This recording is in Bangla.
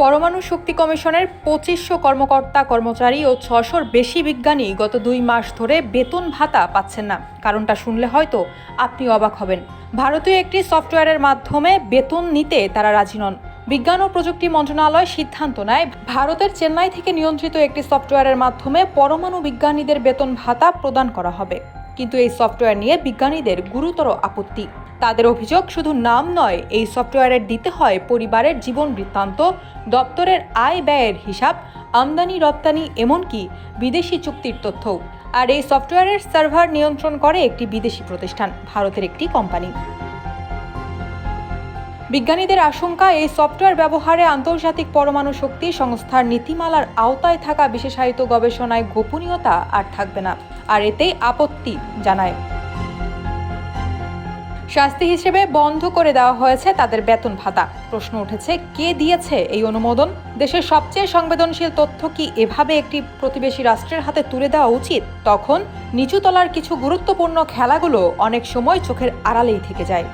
পরমাণু শক্তি কমিশনের ২৫০০ কর্মকর্তা কর্মচারী ও ৬০০-র বেশি বিজ্ঞানী গত ২ মাস ধরে বেতন ভাতা পাচ্ছেন না। কারণটা শুনলে হয়তো আপনি অবাক হবেন। ভারতীয় একটি সফটওয়্যারের মাধ্যমে বেতন নিতে তারা রাজি নন। বিজ্ঞান ও প্রযুক্তি মন্ত্রণালয় সিদ্ধান্ত নেয় ভারতের চেন্নাই থেকে নিয়ন্ত্রিত একটি সফটওয়্যারের মাধ্যমে পরমাণু বিজ্ঞানীদের বেতন ভাতা প্রদান করা হবে। কিন্তু এই সফটওয়্যার নিয়ে বিজ্ঞানীদের গুরুতর আপত্তি। তাদের অভিযোগ, শুধু নাম নয়, এই সফটওয়্যারের দিতে হয় পরিবারের জীবন বৃত্তান্ত, দপ্তরের আয় ব্যয়ের হিসাব, আমদানি রপ্তানি, এমনকি বিদেশি চুক্তির তথ্যও। আর এই সফটওয়্যারের সার্ভার নিয়ন্ত্রণ করে একটি বিদেশি প্রতিষ্ঠান, ভারতের একটি কোম্পানি। বিজ্ঞানীদের আশঙ্কা, এই সফটওয়্যার ব্যবহারে আন্তর্জাতিক পরমাণু শক্তি সংস্থার নীতিমালার আওতায় থাকা বিশেষায়িত গবেষণায় গোপনীয়তা আর থাকবে না। আর এতেই আপত্তি জানায়। শাস্তি হিসেবে বন্ধ করে দেওয়া হয়েছে তাদের বেতন ভাতা। প্রশ্ন উঠেছে, কে দিয়েছে এই অনুমোদন? দেশের সবচেয়ে সংবেদনশীল তথ্য কি এভাবে একটি প্রতিবেশী রাষ্ট্রের হাতে তুলে দেওয়া উচিত? তখন নিচুতলার কিছু গুরুত্বপূর্ণ খেলাগুলো অনেক সময় চোখের আড়ালেই থেকে যায়।